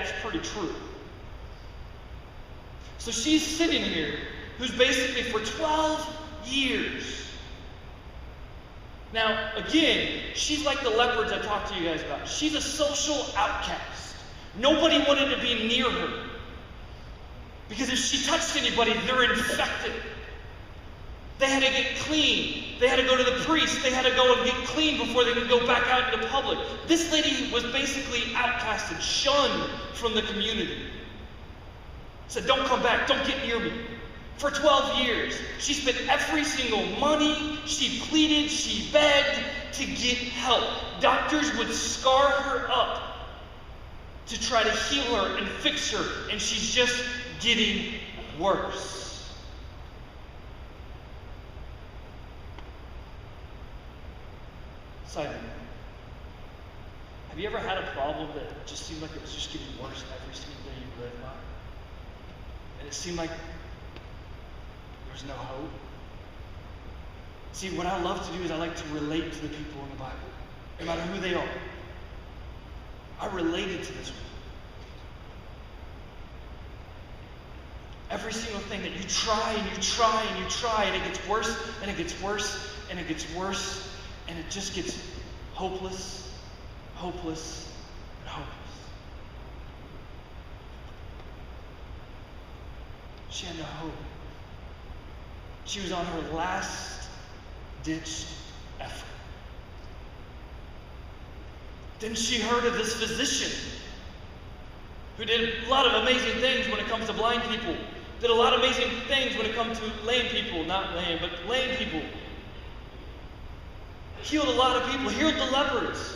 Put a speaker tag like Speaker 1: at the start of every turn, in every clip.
Speaker 1: that's pretty true. So she's sitting here, who's basically for 12 years. Now, again, she's like the leopards I talked to you guys about. She's a social outcast. Nobody wanted to be near her. Because if she touched anybody, they're infected. They had to get clean. They had to go to the priest. They had to go and get clean before they could go back out into public. This lady was basically outcasted, shunned from the community. Said, don't come back, don't get near me. For 12 years, she spent every single money, she pleaded, she begged to get help. Doctors would scar her up to try to heal her and fix her, and she's just getting worse. Side note. Have you ever had a problem that just seemed like it was just getting worse every single day you lived by? And it seemed like there's no hope? See, what I love to do is I like to relate to the people in the Bible, no matter who they are. I related to this one. Every single thing that you try and you try and you try, and it gets worse and it gets worse and it gets worse, and it just gets hopeless, hopeless, and hopeless. She had no hope. She was on her last-ditch effort. Then she heard of this physician who did a lot of amazing things when it comes to blind people, did a lot of amazing things when it comes to lame people, not lame, but lame people. Healed a lot of people, healed the lepers.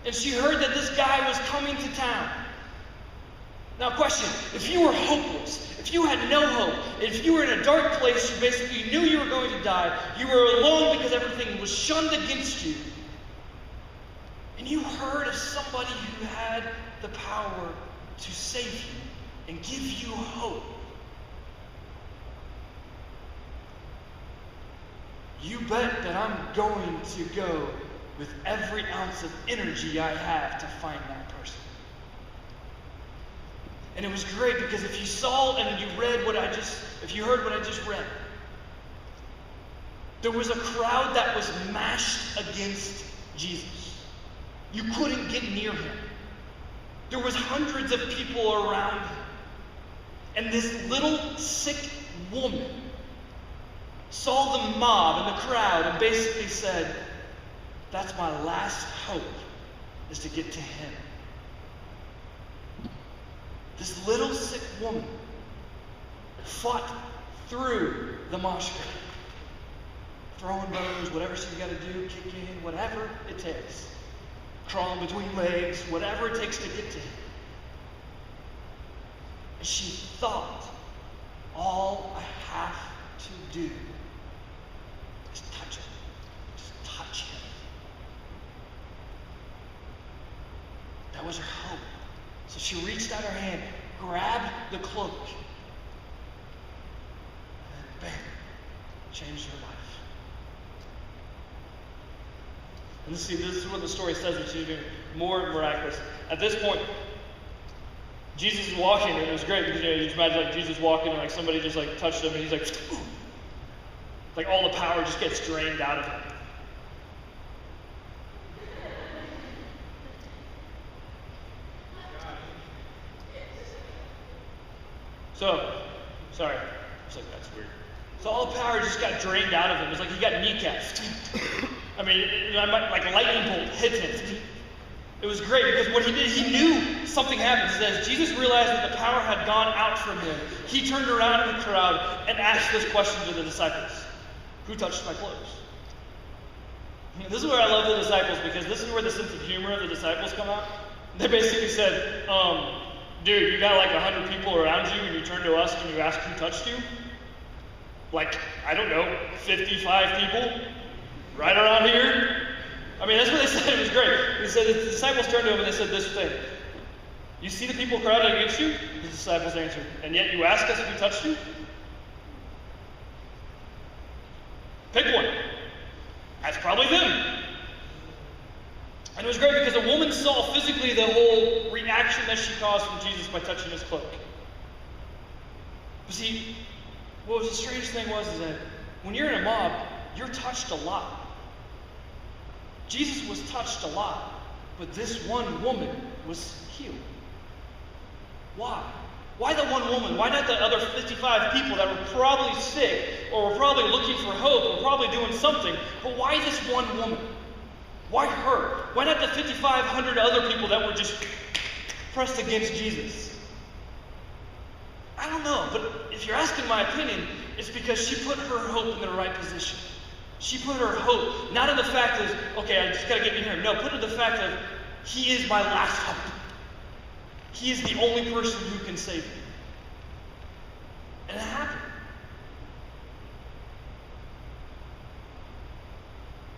Speaker 1: And she heard that this guy was coming to town. Now question, if you were hopeless, if you had no hope, if you were in a dark place, you basically knew you were going to die, you were alone because everything was shunned against you, and you heard of somebody who had the power to save you and give you hope, you bet that I'm going to go with every ounce of energy I have to find that person. And it was great because if you saw and you read if you heard what I just read, there was a crowd that was mashed against Jesus. You couldn't get near him. There was hundreds of people around him. And this little sick woman saw the mob and the crowd and basically said, that's my last hope, is to get to him. This little sick woman fought through the mosh pit, throwing bones, whatever she's got to do, kicking, whatever it takes, crawling between legs, whatever it takes to get to him. And she thought, all I have to do is touch him. Just touch him. That was her hope. So she reached out her hand, grabbed the cloak, and bam, changed her life. And see, this is what the story says that she's doing more miraculous. At this point, Jesus is walking, and it was great because you just imagine like Jesus walking and like somebody just like touched him, and he's like, ooh. Like all the power just gets drained out of him. So, sorry, I was like, that's weird. So all the power just got drained out of him. It was like he got kneecapped. I mean, like a lightning bolt hit him. It was great because what he did, he knew something happened. It says, Jesus realized that the power had gone out from him. He turned around in the crowd and asked this question to the disciples. Who touched my clothes? This is where I love the disciples because this is where the sense of humor of the disciples come out. They basically said, dude, you got like 100 people around you and you turn to us and you ask who touched you? Like, I don't know, 55 people right around here? I mean, that's what they said. It was great. They said the disciples turned to him and they said this thing. You see the people crowded against you? The disciples answered, and yet you ask us who touched you? Pick one. That's probably them. And it was great because the woman saw physically the whole reaction reaction that she caused from Jesus by touching his cloak. But see, what was the strangest thing was is that when you're in a mob, you're touched a lot. Jesus was touched a lot, but this one woman was healed. Why? Why the one woman? Why not the other 55 people that were probably sick or were probably looking for hope or probably doing something? But why this one woman? Why her? Why not the 5,500 other people that were just pressed against Jesus? I don't know, but if you're asking my opinion, it's because she put her hope in the right position. She put her hope, not in the fact of, okay, I just got to get in here. No, put it in the fact of, he is my last hope. He is the only person who can save me. And it happened.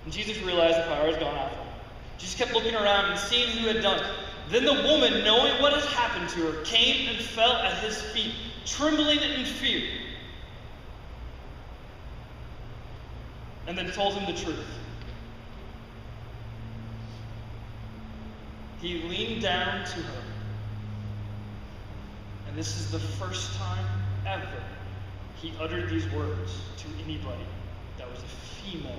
Speaker 1: And Jesus realized the power has gone out from him. Jesus kept looking around and seeing who had done it. Then the woman, knowing what had happened to her, came and fell at his feet, trembling in fear. And then told him the truth. He leaned down to her. And this is the first time ever he uttered these words to anybody that was a female